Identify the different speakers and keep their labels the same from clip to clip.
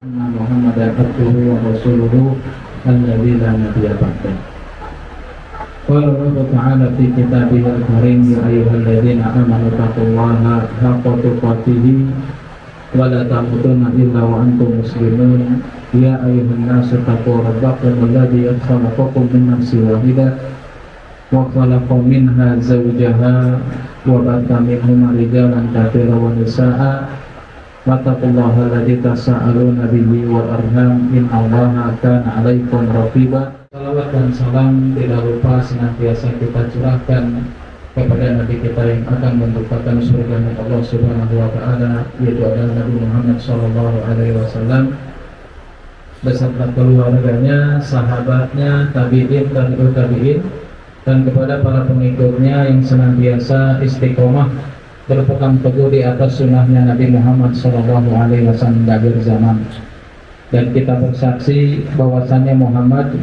Speaker 1: Muhammadan abduhu wa rasuluhu alladzi la nabiyya ba'dah. Qala Allah Ta'ala fi kitabihil karim ya ayyuhalladzina amanu taqullaha haqqa tuqatih wa la tamutunna illa wa antum muslimun. Ya ayyuhan nasu taqu rabbakum alladzi khalaqakum min nafsin wahidah wa khalaqa minha zawjaha wa batha minhuma rijalan katsiran wa nisaa'a wattaqullaha alladzi tasaaluna bihi wal arham innallaha kana 'alaikum raqiba. Salawat dan salam tidak lupa senantiasa kita curahkan kepada Nabi kita yang akan merupakan surga Allah Subhanahu wa taala, yaitu adalah Nabi Muhammad sallallahu alaihi wasallam beserta keluarganya, sahabatnya, tabi'in dan tabi'in, dan kepada para pengikutnya yang senantiasa istiqomah berpegang teguh di atas sunnahnya Nabi Muhammad Sallallahu Alaihi Wasallam di akhir zaman. Dan kita bersaksi bahwasannya Muhammad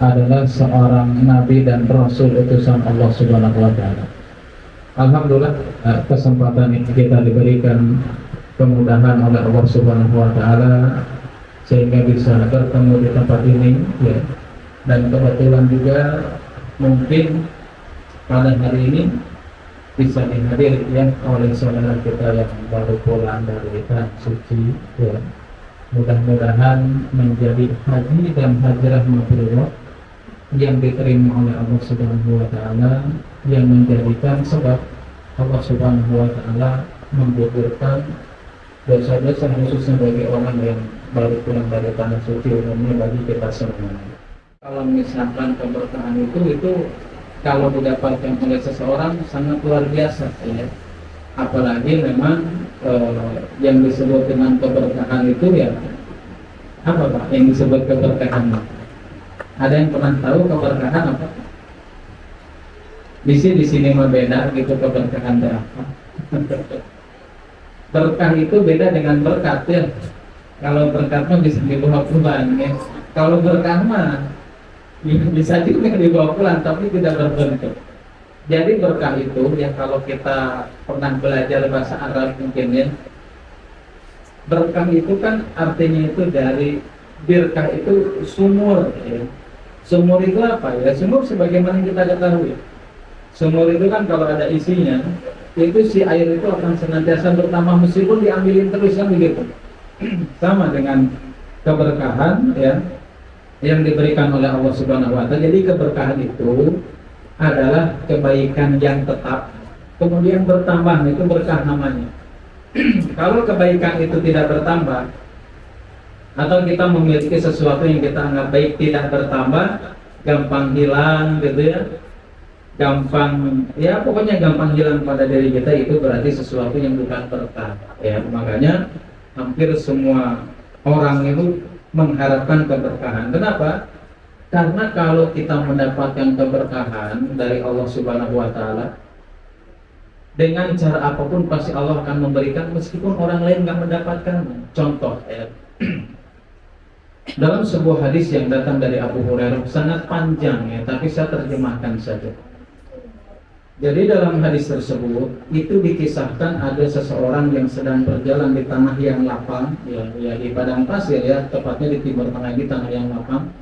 Speaker 1: adalah seorang Nabi dan Rasul utusan Allah Subhanahu Wa Taala. Alhamdulillah, kesempatan ini kita diberikan kemudahan oleh Allah Subhanahu Wa Taala sehingga bisa bertemu di tempat ini, ya. Dan kebetulan juga mungkin pada hari ini bisa dihadir ya oleh saudara kita yang baru pulang dari tanah suci, ya. Mudah-mudahan menjadi haji dan hajrah mabrurah yang diterima oleh Allah Subhanahu wa taala, yang menjadikan sebab Allah Subhanahu wa taala menggugurkan dosa-dosa khususnya bagi orang yang baru pulang dari tanah suci, umumnya bagi kita semua. Kalau misalkan keberkahan itu kalau didapatkan oleh seseorang sangat luar biasa, ya. Apalagi memang yang disebut dengan keberkahan itu ya apa Pak yang disebut keberkahan? Ada yang pernah tahu keberkahan apa? Di sini mah beda gitu, keberkahan itu apa? Berkah itu beda dengan berkat, ya. Kalau berkat mah bisa dibawa pulang, ya. Kalau berkah mah bisa juga dibawa pulang tapi tidak berbentuk. Jadi berkah itu yang kalau kita pernah belajar bahasa Arab mungkin, ya, berkah itu kan artinya itu dari birkah itu sumur, ya. Sumur itu apa, ya? Sumur sebagaimana kita ketahui, sumur itu kan kalau ada isinya itu si air itu akan senantiasa bertambah meskipun diambilin terus, kan begitu. Sama dengan keberkahan, ya, yang diberikan oleh Allah Subhanahu wa taala. Jadi keberkahan itu adalah kebaikan yang tetap kemudian bertambah, itu berkah namanya. Kalau kebaikan itu tidak bertambah atau kita memiliki sesuatu yang kita anggap baik tidak bertambah, gampang hilang gitu, ya. Gampang, ya pokoknya gampang hilang pada diri kita, itu berarti sesuatu yang bukan berkah, ya. Makanya hampir semua orang itu mengharapkan keberkahan. Kenapa? Karena kalau kita mendapatkan keberkahan dari Allah Subhanahu wa taala, dengan cara apapun pasti Allah akan memberikan meskipun orang lain nggak mendapatkannya. Contoh, ya. Dalam sebuah hadis yang datang dari Abu Hurairah, sangat panjang, ya, tapi saya terjemahkan saja. Jadi dalam hadis tersebut itu dikisahkan ada seseorang yang sedang berjalan di tanah yang lapang, ya di padang pasir, ya, tepatnya di timur tengah di tanah yang lapang.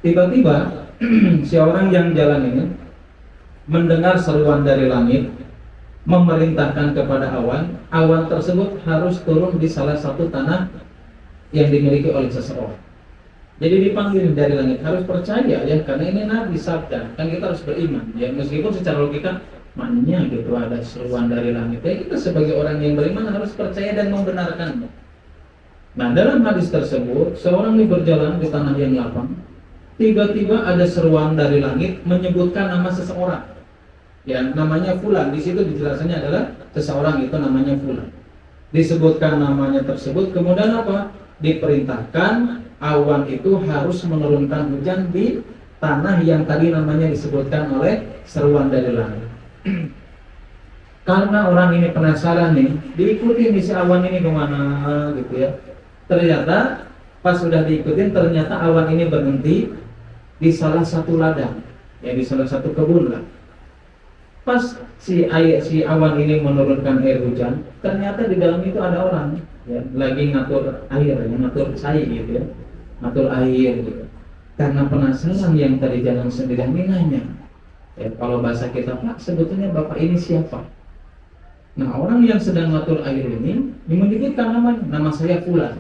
Speaker 1: Tiba-tiba si orang yang jalan ini mendengar seruan dari langit, memerintahkan kepada awan tersebut harus turun di salah satu tanah yang dimiliki oleh seseorang. Jadi dipanggil dari langit, harus percaya, ya, karena ini Nabi sabda, kan kita harus beriman, ya, meskipun secara logika mananya gitu ada seruan dari langit, ya, kita sebagai orang yang beriman harus percaya dan membenarkannya. Nah, dalam hadis tersebut seorang ini berjalan di tanah yang lapang, tiba-tiba ada seruan dari langit menyebutkan nama seseorang, ya, namanya Fulan. Di situ dijelasannya adalah seseorang itu namanya Fulan. Disebutkan namanya tersebut, kemudian apa? Diperintahkan awan itu harus menurunkan hujan di tanah yang tadi namanya disebutkan oleh seruan dari langit. Karena orang ini penasaran nih, diikuti nih si awan ini kemana gitu, ya. Ternyata pas sudah diikutin, ternyata awan ini berhenti di salah satu ladang, ya, di salah satu kebun lah. Pas si awan ini menurunkan air hujan, ternyata di dalam itu ada orang, ya, lagi ngatur air, ngatur cair gitu ya, ngatur air gitu. Karena penasaran yang tadi jalan sendirian ini nanya, ya, kalau bahasa kita, Pak, sebetulnya Bapak ini siapa? Nah, orang yang sedang ngatur air ini menyebutkan nama saya Fulan.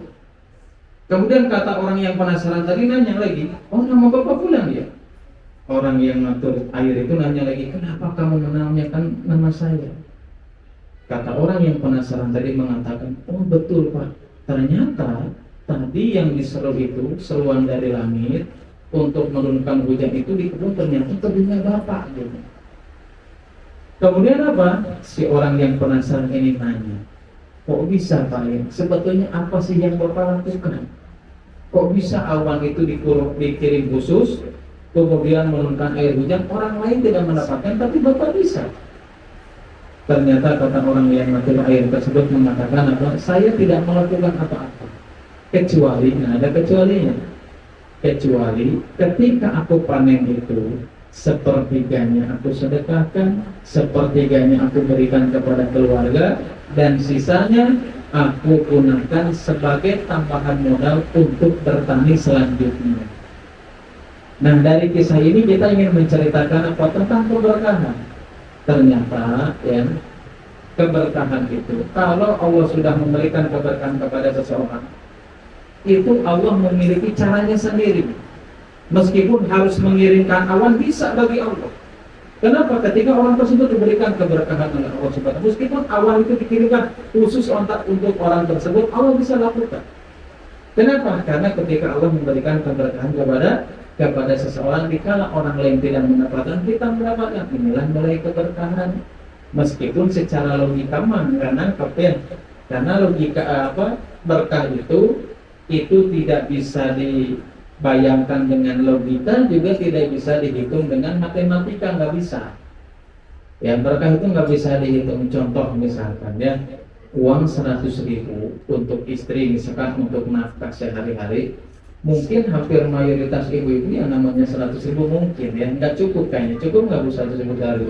Speaker 1: Kemudian kata orang yang penasaran tadi nanya lagi, oh, nama Bapak Fulan ya? Orang yang ngatur air itu nanya lagi, kenapa kamu menanyakan nama saya? Kata orang yang penasaran tadi mengatakan, oh betul Pak, ternyata tadi yang diseru itu, seruan dari langit untuk menurunkan hujan itu di kebun ternyata telinga Bapak gitu. Kemudian apa? Si orang yang penasaran ini nanya, kok bisa Pak ya? Sebetulnya apa sih yang Bapak lakukan? Kok bisa awan itu dikirim khusus, kemudian menurunkan air hujan, orang lain tidak mendapatkan, tapi Bapak bisa? Ternyata kata orang yang ngatur air tersebut mengatakan apa? Saya tidak melakukan apa-apa, kecuali, ada kecualinya, kecuali ketika aku panen itu, sepertiganya aku sedekahkan, sepertiganya aku berikan kepada keluarga, dan sisanya aku gunakan sebagai tambahan modal untuk bertani selanjutnya. Nah, dari kisah ini kita ingin menceritakan apa? Tentang keberkahan. Ternyata ya, keberkahan itu, kalau Allah sudah memberikan keberkahan kepada seseorang, itu Allah memiliki caranya sendiri. Meskipun harus mengirimkan awan, bisa bagi Allah. Kenapa? Ketika orang tersebut diberikan keberkahan oleh Allah Subhanahu, meskipun awan itu dikirimkan khusus untuk orang tersebut, Allah bisa lakukan. Kenapa? Karena ketika Allah memberikan keberkahan kepada seseorang, dikala orang lain tidak mendapatkan, kita mendapatkan. Inilah mulai keberkahan. Meskipun secara logika karena logika berkah itu tidak bisa dibayangkan dengan logika, juga tidak bisa dihitung dengan matematika, nggak bisa. Ya, berkah itu nggak bisa dihitung. Contoh misalkan ya, uang 100.000 untuk istri, misalkan untuk nafkah sehari-hari, mungkin hampir mayoritas ibu-ibu yang namanya 100.000 mungkin ya nggak cukup, kayaknya cukup nggak Bu 100.000 kali?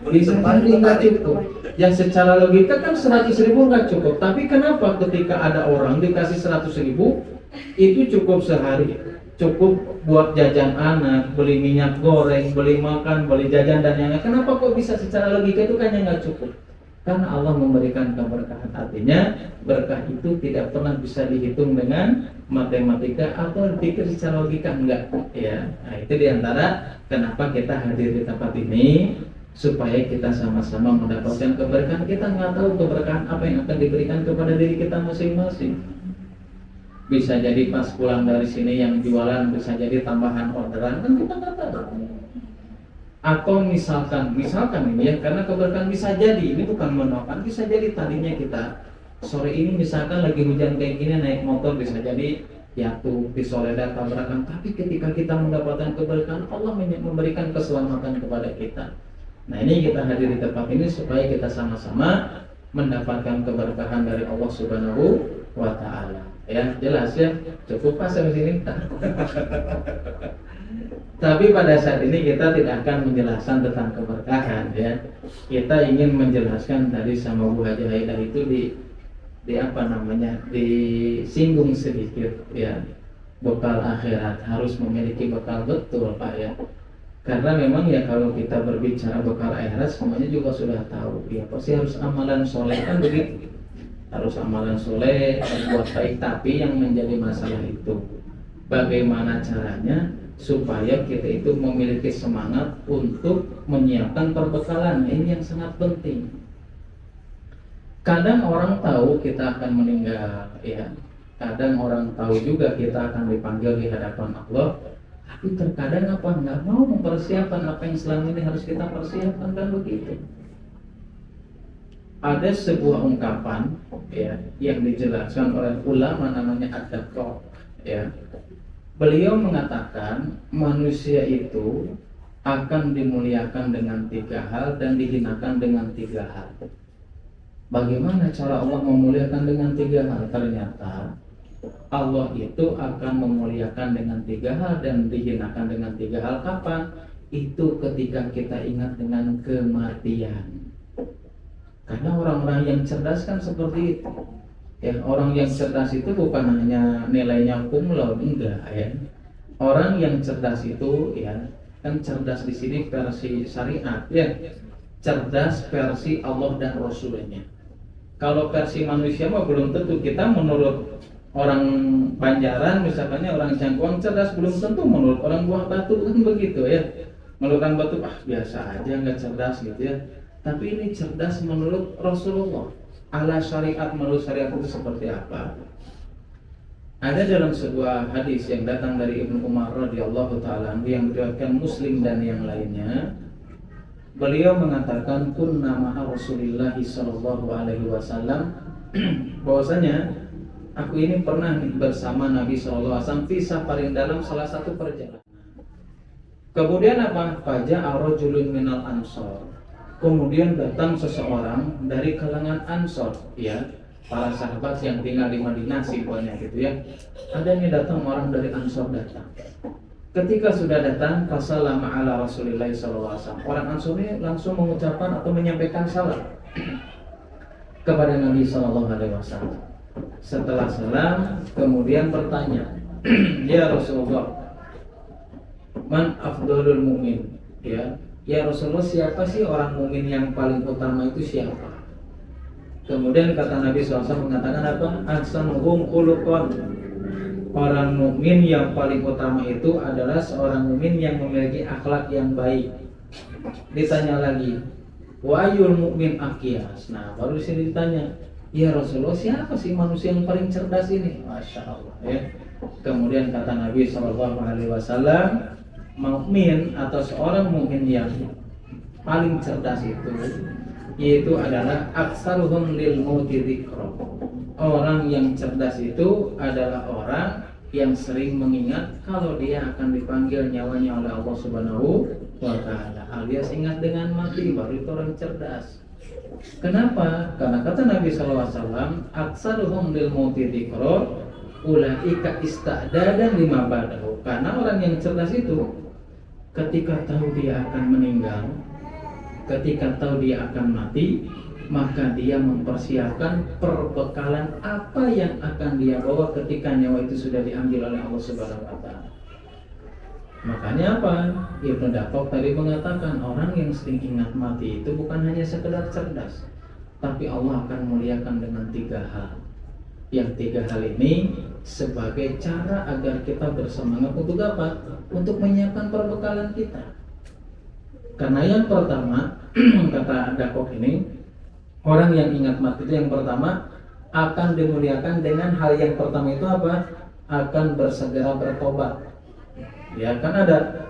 Speaker 1: Bisa jadi nggak cukup. Ya secara logika kan 100.000 nggak cukup, tapi kenapa ketika ada orang dikasih 100.000 itu cukup sehari, cukup buat jajan anak, beli minyak goreng, beli makan, beli jajan dan yang lain. Kenapa kok bisa secara logika itu kayaknya nggak cukup? Karena Allah memberikan keberkahan. Artinya berkah itu tidak pernah bisa dihitung dengan matematika atau dipikir secara logika, enggak ya. Nah, itu diantara kenapa kita hadir di tempat ini, supaya kita sama-sama mendapatkan keberkahan. Kita nggak tahu keberkahan apa yang akan diberikan kepada diri kita masing-masing. Bisa jadi pas pulang dari sini yang jualan bisa jadi tambahan orderan, kan kita nggak tahu. Atau misalkan ini ya, karena keberkahan bisa jadi, ini bukan menolak, bisa jadi tadinya kita sore ini misalkan lagi hujan kayak gini naik motor, bisa jadi jatuh di soledad tabrakan, tapi ketika kita mendapatkan keberkahan, Allah memberikan keselamatan kepada kita. Nah, ini kita hadir di tempat ini supaya kita sama-sama mendapatkan keberkahan dari Allah Subhanahu wa Ta'ala. Ya, jelas ya, cukup pas sampai sini. Tapi pada saat ini kita tidak akan menjelaskan tentang keberkahan ya. Kita ingin menjelaskan tadi sama Bu Haji Haidah itu disinggung sedikit ya. Bekal akhirat, harus memiliki bekal, betul Pak ya. Karena memang ya kalau kita berbicara bekal akhirat semuanya juga sudah tahu ya, pasti harus amalan soleh kan begitu. Harus amalan soleh, berbuat baik, tapi yang menjadi masalah itu bagaimana caranya supaya kita itu memiliki semangat untuk menyiapkan perbekalan. Ini yang sangat penting. Kadang orang tahu kita akan meninggal ya, kadang orang tahu juga kita akan dipanggil di hadapan Allah, tapi terkadang nggak mau mempersiapkan apa yang selama ini harus kita persiapkan, kan begitu. Ada sebuah ungkapan ya yang dijelaskan oleh ulama namanya Ad-Daqqaq ya. Beliau mengatakan manusia itu akan dimuliakan dengan 3 hal dan dihinakan dengan 3 hal. Bagaimana cara Allah memuliakan dengan 3 hal? Ternyata Allah itu akan memuliakan dengan 3 hal dan dihinakan dengan 3 hal. Kapan? itu ketika kita ingat dengan kematian. Karena orang-orang yang cerdas kan seperti itu. Ya, orang yang cerdas itu bukan hanya nilainya cum laude, enggak ya. Orang yang cerdas itu ya, kan cerdas di sini versi syariat ya. Cerdas versi Allah dan Rasulnya. Kalau versi manusia mah belum tentu. Kita menurut orang Banjaran misalnya, orang Jangkuang cerdas, belum tentu menurut orang Buah Batu kan begitu ya. Menurut orang Batu biasa aja, nggak cerdas gitu ya. Tapi ini cerdas menurut Rasulullah. Ala syariat, menurut syariat itu seperti apa? Ada dalam sebuah hadis yang datang dari Ibnu Umar radhiyallahu taala yang diriwayatkan Muslim dan yang lainnya. Beliau mengatakan kunna ma'a Rasulillah sallallahu alaihi wasallam, bahwasanya aku ini pernah bersama Nabi sallallahu alaihi wasallam fi safarin, dalam salah satu perjalanan. Kemudian apa? Faja'a rajulun minal ansor. Kemudian datang seseorang dari kalangan Ansor, ya, para sahabat yang tinggal di Madinah simpelnya gitu ya. Ada nih datang orang dari Ansor datang. Ketika sudah datang, fasallama ala Rasulillah sallallahu alaihi wasallam. Orang Ansor ini langsung mengucapkan atau menyampaikan salam kepada Nabi sallallahu alaihi wasallam. Setelah salam, kemudian bertanya, ya Rasulullah, man afdalul mu'min? Ya Rasulullah, siapa sih orang mukmin yang paling utama itu siapa? Kemudian kata Nabi SAW mengatakan apa? Ahsanuhum khuluqan. Orang mukmin yang paling utama itu adalah seorang mukmin yang memiliki akhlak yang baik. Ditanya lagi, wa ayyul mu'min aqyas. Nah, baru di sini ditanya, ya Rasulullah, siapa sih manusia yang paling cerdas ini? Masya Allah ya. Kemudian kata Nabi SAW, mukmin atau seorang mukmin yang paling cerdas itu yaitu adalah aksaruhum lil mauti dzikra. Orang yang cerdas itu adalah orang yang sering mengingat kalau dia akan dipanggil nyawanya oleh Allah Subhanahu wa taala, alias ingat dengan mati, baru itu orang cerdas. Kenapa? Karena kata Nabi sallallahu alaihi wasallam, aksaruhum lil mauti dzikra ulaika ista'dadan lima ba'dahu. Karena orang yang cerdas itu ketika tahu dia akan meninggal, ketika tahu dia akan mati, maka dia mempersiapkan perbekalan apa yang akan dia bawa ketika nyawa itu sudah diambil oleh Allah Subhanahu wa taala. Makanya apa? Ibnu Daqqaq tadi mengatakan orang yang sering ingat mati itu bukan hanya sekedar cerdas, tapi Allah akan muliakan dengan 3 hal. Yang 3 hal ini sebagai cara agar kita bersemangat untuk apa? Untuk menyiapkan perbekalan kita. Karena yang pertama, kata Daqqaq ini, orang yang ingat mati itu yang pertama akan dimuliakan dengan hal yang pertama itu apa? Akan bersegera bertobat. Ya kan ada,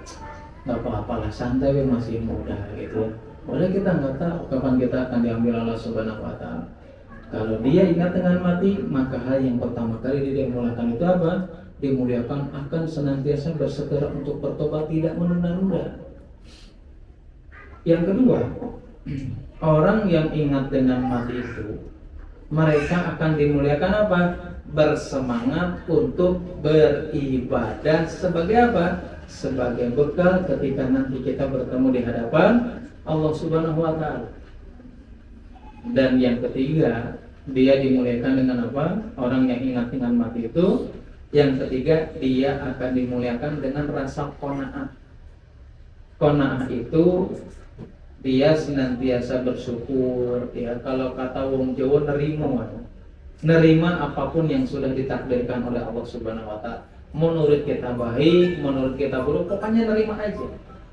Speaker 1: nggak apa-apa lah, santai, masih muda gitu. Padahal kita nggak tahu kapan kita akan diambil Allah Subhanahu wa taala. Kalau dia ingat dengan mati, maka hal yang pertama kali dia dimulakan itu apa? Dimuliakan akan senantiasa bersegera untuk bertobat, tidak menunda-nunda. Yang kedua, orang yang ingat dengan mati itu, mereka akan dimuliakan apa? Bersemangat untuk beribadah sebagai apa? Sebagai bekal ketika nanti kita bertemu di hadapan Allah Subhanahu wa taala. Dan yang ketiga, dia dimuliakan dengan apa? Orang yang ingat dengan mati itu, yang ketiga, dia akan dimuliakan dengan rasa qanaah. Qanaah itu dia senantiasa bersyukur, ya. Kalau kata wong Jawa, nerima apapun yang sudah ditakdirkan oleh Allah Subhanahu wa taala. Menurut kita baik, menurut kita buruk, pokoknya nerima aja.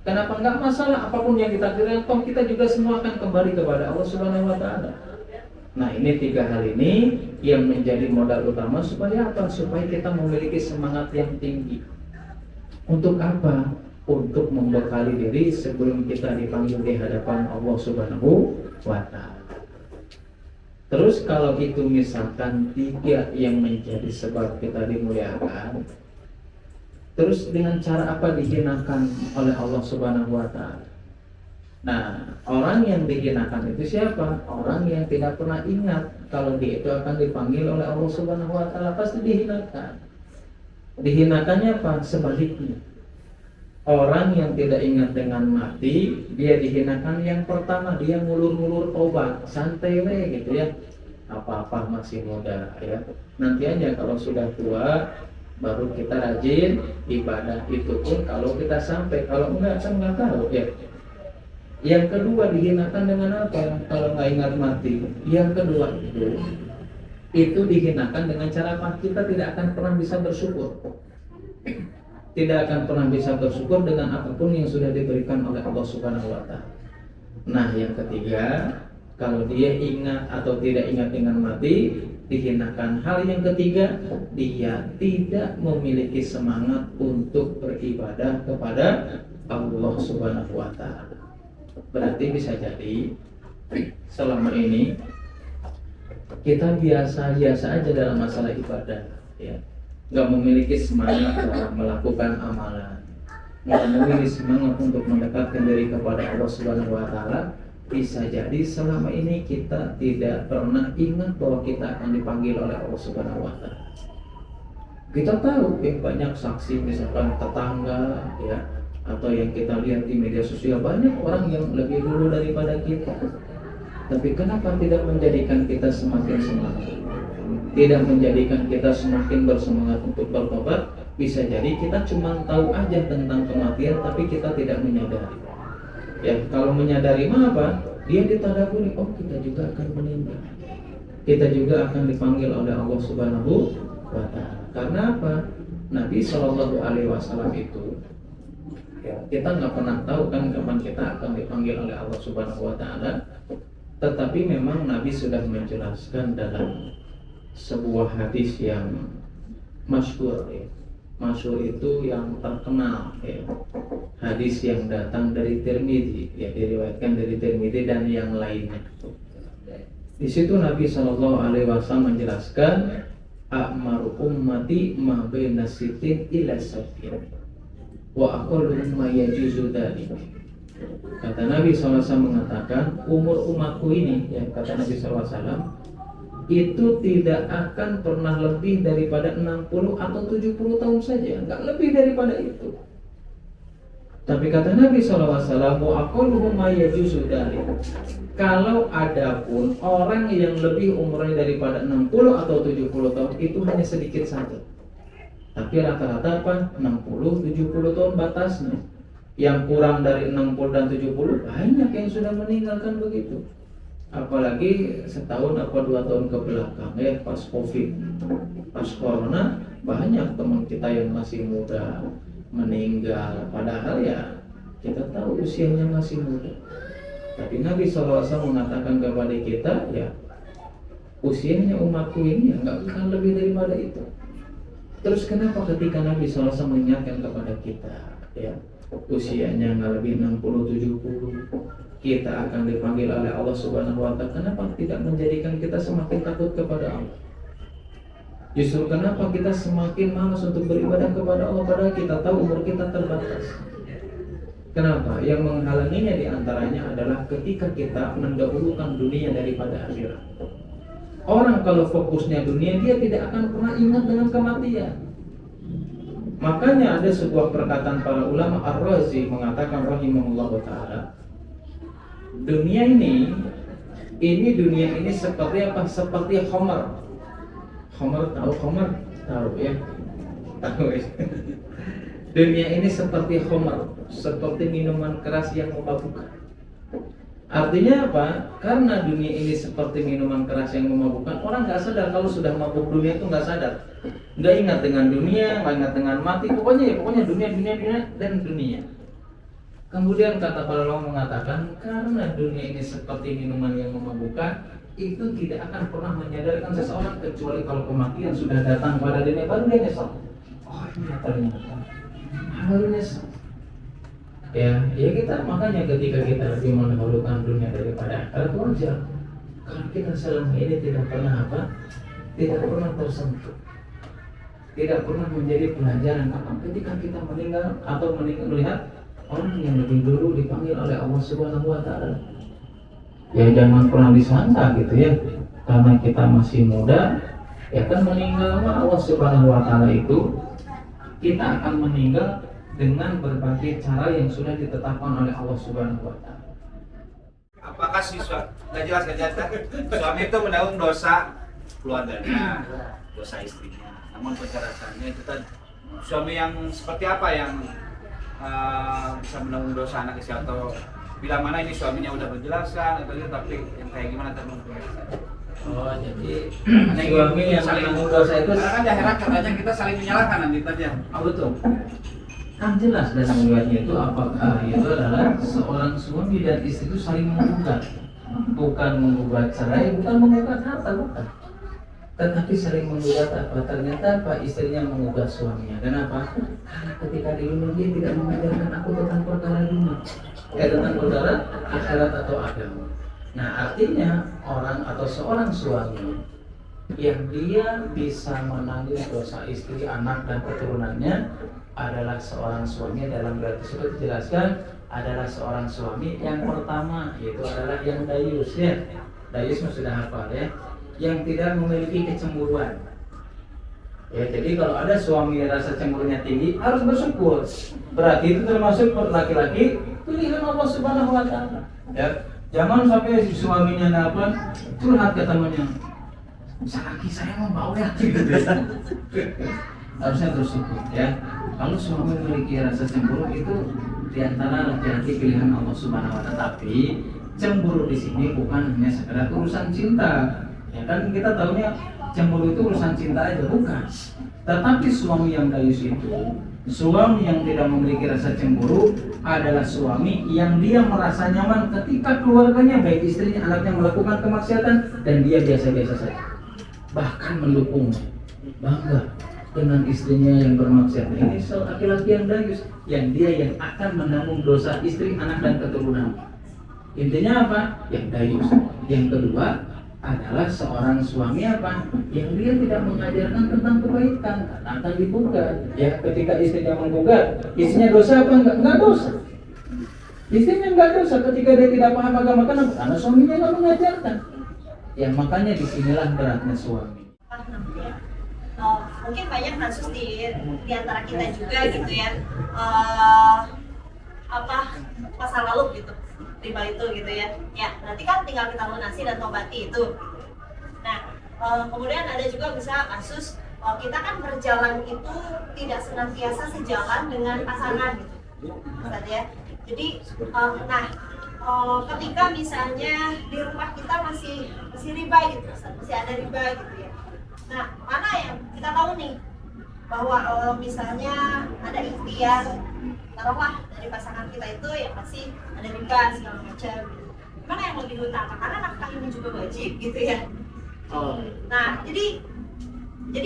Speaker 1: Kenapa enggak masalah apapun yang ditakdirkan, toh kita juga semua akan kembali kepada Allah Subhanahu wa taala. Nah, ini 3 hal ini yang menjadi modal utama supaya apa? Supaya kita memiliki semangat yang tinggi. Untuk apa? Untuk membekali diri sebelum kita dipanggil di hadapan Allah Subhanahu wa taala. Terus kalau itu misalkan 3 yang menjadi sebab kita dimuliakan, terus dengan cara apa dihinakan oleh Allah Subhanahu wa taala? Nah, orang yang dihinakan itu siapa? Orang yang tidak pernah ingat kalau dia itu akan dipanggil oleh Allah Subhanahu wa taala, pasti dihinakan. Dihinakannya apa? Sebaliknya. Orang yang tidak ingat dengan mati, dia dihinakan yang pertama, dia ngulur-ngulur tobat, santai we gitu ya. Apa-apa masih muda ya. Nanti aja kalau sudah tua baru kita rajin ibadah, itu pun kalau kita sampai, kalau enggak kan nggak tahu ya. Yang kedua dihinakan dengan apa? Kalau nggak ingat mati. Yang kedua itu dihinakan dengan cara apa? Kita tidak akan pernah bisa bersyukur. Tidak akan pernah bisa bersyukur dengan apapun yang sudah diberikan oleh Allah Subhanahu wa Ta'ala. Nah, yang ketiga, kalau dia ingat atau tidak ingat dengan mati, dihinakan. Hal yang ketiga, dia tidak memiliki semangat untuk beribadah kepada Allah Subhanahu wa Ta'ala. Berarti bisa jadi selama ini kita biasa-biasa aja dalam masalah ibadah, ya. Nggak memiliki semangat dalam melakukan amalan, nggak memiliki semangat untuk mendekatkan diri kepada Allah Subhanahu wa Ta'ala. Bisa jadi selama ini kita tidak pernah ingat bahwa kita akan dipanggil oleh Allah Subhanahu wa Ta'ala. Kita tahu banyak saksi, misalkan tetangga ya, atau yang kita lihat di media sosial, banyak orang yang lebih dulu daripada kita. Tapi kenapa tidak menjadikan kita semakin semangat? Tidak menjadikan kita semakin bersemangat untuk bertobat? Bisa jadi kita cuma tahu aja tentang kematian, tapi kita tidak menyadari. Ya, kalau menyadari mah apa? Dia ditadaburi, oh kita juga akan meninggal. Kita juga akan dipanggil oleh Allah Subhanahu wa Ta'ala. Karena apa? Nabi Shallallahu Alaihi Wasallam itu, ya, kita nggak pernah tahu kan kapan kita akan dipanggil oleh Allah Subhanahu wa Ta'ala. Tetapi memang Nabi sudah menjelaskan dalam sebuah hadis yang masyhur ya. Masyhur itu yang terkenal ya. Hadis yang datang dari Tirmidzi ya, diriwayatkan dari Tirmidzi dan yang lainnya. Di situ Nabi Shallallahu Alaihi Wasallam menjelaskan a'maru ummati ma baina sitin ila sab'in wa aqalluhum ma yajuzu dzalik. Kata Nabi SAW mengatakan, umur umatku ini ya, kata Nabi SAW, itu tidak akan pernah lebih daripada 60 atau 70 tahun saja, enggak lebih daripada itu. Tapi kata Nabi SAW, kalau ada pun orang yang lebih umurnya daripada 60 atau 70 tahun, itu hanya sedikit saja. Tapi rata-rata apa? 60-70 tahun batasnya. Yang kurang dari 60 dan 70 banyak yang sudah meninggalkan begitu. Apalagi setahun atau 2 tahun ke belakang ya, pas Covid, pas Corona, banyak teman kita yang masih muda meninggal. Padahal ya kita tahu usianya masih muda. Tapi Nabi SAW mengatakan kepada kita, ya usianya umatku ini ya nggak akan lebih daripada itu. Terus kenapa ketika Nabi SAW mengingatkan kepada kita, ya usianya nggak lebih 60-70, kita akan dipanggil oleh Allah Subhanahu wa Ta'ala, kenapa tidak menjadikan kita semakin takut kepada Allah? Justru kenapa kita semakin malas untuk beribadah kepada Allah, padahal kita tahu umur kita terbatas. Kenapa? Yang menghalanginya diantaranya adalah ketika kita mendahulukan dunia daripada akhirat. Orang kalau fokusnya dunia, dia tidak akan pernah ingat dengan kematian. Makanya ada sebuah perkataan para ulama, Ar-Razi mengatakan rahimahullah ta'ala, dunia ini seperti apa? Seperti khamar. Khamar tahu khamar? Tahu ya? Tahu ya? Dunia ini seperti khamar, seperti minuman keras yang memabukkan. Artinya apa? Karena dunia ini seperti minuman keras yang memabukkan, orang nggak sadar kalau sudah mabuk dunia itu, nggak sadar, nggak ingat dengan dunia, nggak ingat dengan mati, pokoknya dunia dan dunia. Kemudian kata para ulama mengatakan, karena dunia ini seperti minuman yang memabukkan, itu tidak akan pernah menyadarkan seseorang kecuali kalau kematian sudah datang pada dunia, baru dia nyesal. Oh ini ternyata baru nyesal. Ya kita makanya ketika kita lebih mendahulukan dunia daripada akhirat, wajar. Kalau kita selama ini tidak pernah tidak pernah tersentuh, tidak pernah menjadi pelajaran ketika kita meninggal atau melihat orang yang lebih dulu dipanggil oleh Allah Subhanahu wa Ta'ala. Ya jangan pernah disangka gitu ya, karena kita masih muda, ya kan meninggal Allah Subhanahu wa Ta'ala itu, kita akan meninggal dengan berbagai cara yang sudah ditetapkan oleh Allah Subhanahu wa taala.
Speaker 2: Apakah si nggak jelas suami itu menanggung dosa keluarganya, dosa istrinya. Namun penjelasannya itu tadi suami yang seperti apa yang bisa menanggung dosa anak istri, atau bila mana ini suaminya udah menjelaskan atau itu, tapi yang kayak gimana teman penjelasan?
Speaker 1: Oh, jadi suami yang menanggung dosa itu
Speaker 2: kan di akhirat katanya kita saling menyalahkan nanti tadi.
Speaker 1: Oh, betul. Kan jelas dan ayatnya itu apakah itu adalah seorang suami dan istri itu saling menggugat, bukan menggugat cerai, bukan menggugat harta, bukan, tetapi saling menggugat apa? Ternyata apa? Istrinya menggugat suaminya. Kenapa? Karena ketika di dunia dia tidak mengajarkan aku tentang perkara dunia, tentang perkara akhirat atau agama. Nah, artinya orang atau seorang suami yang dia bisa menanggung dosa istri, anak dan keturunannya adalah seorang suami dalam riwayat tersebut dijelaskan adalah seorang suami yang pertama, yaitu adalah yang dayus, ya. Dayus sudah hafal, ya, yang tidak memiliki kecemburuan. Ya, jadi kalau ada suami rasa cemburunya tinggi harus bersyukur. Berarti itu termasuk laki-laki pilihan Allah Subhanahu wa taala. Ya, jangan sampai si suaminya curhat ke temannya. Bisa lagi saya mau bau ya gitu. Harusnya bersyukur, ya. Kalau suami memiliki rasa cemburu itu diantara laki-laki pilihan Allah Subhanahu wa taala. Tapi cemburu di sini bukan hanya sekedar urusan cinta. Ya kan kita tahunya cemburu itu urusan cinta aja, bukan. Tetapi suami yang dayus itu, suami yang tidak memiliki rasa cemburu adalah suami yang dia merasa nyaman ketika keluarganya, baik istrinya, anaknya melakukan kemaksiatan dan dia biasa-biasa saja. Bahkan mendukung, bangga dengan istrinya yang bermaksiat. Ini laki-laki yang dayus, yang dia yang akan menanggung dosa istri, anak dan keturunan. Intinya apa? Yang dayus. Yang kedua adalah seorang suami apa? Yang dia tidak mengajarkan tentang kebaikan, karena akan digugat. Ya, ketika istrinya menggugat, istrinya dosa apa? Enggak dosa. Istrinya enggak dosa ketika dia tidak paham agama, karena suaminya enggak mengajarkan. Ya, makanya disinilah beratnya suami.
Speaker 3: Mungkin banyak kasus di antara kita juga gitu ya, masa lalu gitu, riba itu gitu ya. Ya, nanti kan tinggal kita lunasi dan tobati itu. Nah, kemudian ada juga bisa kasus kita kan berjalan itu tidak senantiasa sejalan dengan pasangan gitu, Ustaz ya. Jadi, ketika misalnya di rumah kita masih riba gitu, masih ada riba gitu ya. Nah, mana yang kita tahu nih bahwa misalnya ada ikhtiar, taruhlah dari pasangan kita itu yang masih ada riba segala macam. Mana yang lebih utama? Karena nafkah ini juga wajib gitu ya. Nah, jadi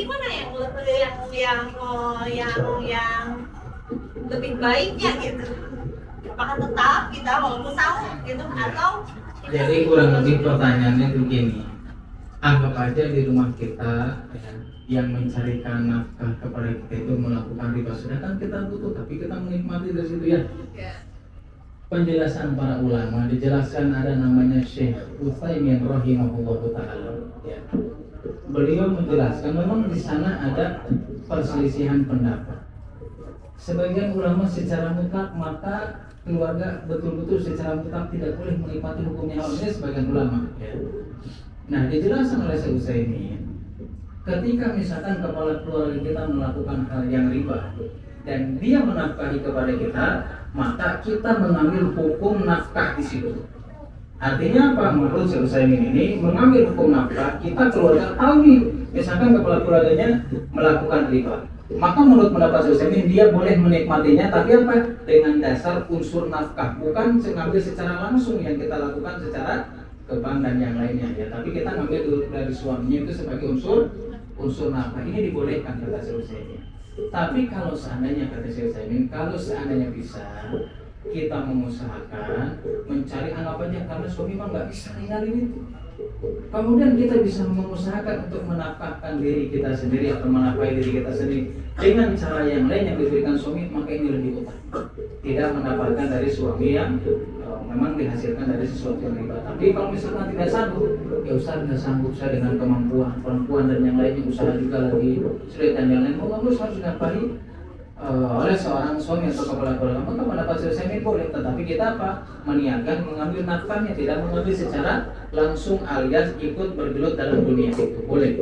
Speaker 3: mana yang lebih baiknya gitu? Apakah tetap kita walaupun tahu gitu, atau
Speaker 1: jadi kurang lebih pertanyaannya itu gini. Anggap aja di rumah kita ya, yang mencarikan nafkah kepada kita itu melakukan riba, sedangkan kita butuh tapi kita menikmati dari situ, ya. Penjelasan para ulama dijelaskan, ada namanya Syekh Utsaimin rahimahullahu taala, ya. Beliau menjelaskan memang di sana ada perselisihan pendapat. Sebagian ulama secara mutlak maka keluarga betul-betul secara mutlak tidak boleh menikmati hukumnya Allah, ini sebagian ulama, ya. Nah, dijelaskan oleh Syekh Utsaimin, ketika misalkan kepala keluarga kita melakukan hal yang riba dan dia menafkahi kepada kita, maka kita mengambil hukum nafkah di situ. Artinya apa? Menurut Syekh Utsaimin ini mengambil hukum nafkah, kita keluarga tahu nih, misalkan kepala keluarganya melakukan riba, maka menurut pendapat Syekh Utsaimin dia boleh menikmatinya, tapi apa? Dengan dasar unsur nafkah, bukan mengambil secara langsung yang kita lakukan secara ke bank dan yang lainnya, ya. Tapi kita ngambil dari suaminya itu sebagai unsur nafkah. Ini dibolehkan kata Syekh Utsaimin. Tapi kalau seandainya kata Syekh Utsaimin, kalau seandainya bisa kita mengusahakan mencari anggapannya karena suami memang nggak bisa ninggalin itu. Kemudian kita bisa mengusahakan untuk menafkahkan diri kita sendiri atau menafkahi diri kita sendiri dengan cara yang lain yang diberikan suami, maka ini lebih utama. Tidak mendapatkan dari suami yang memang dihasilkan dari sesuatu yang riba. Tapi kalau misalkan tidak sanggup, ya Ustaz nggak sanggup saya dengan kemampuan perempuan dan yang lainnya, usaha juga lagi sulit dan yang lain, Allah harus nafkahi oleh seorang suami atau kepala keluarga, maka mendapat selesai boleh, tetapi kita apa? Meniakan mengambil nafkahnya, tidak mengambil secara langsung alias ikut bergelut dalam dunia itu boleh.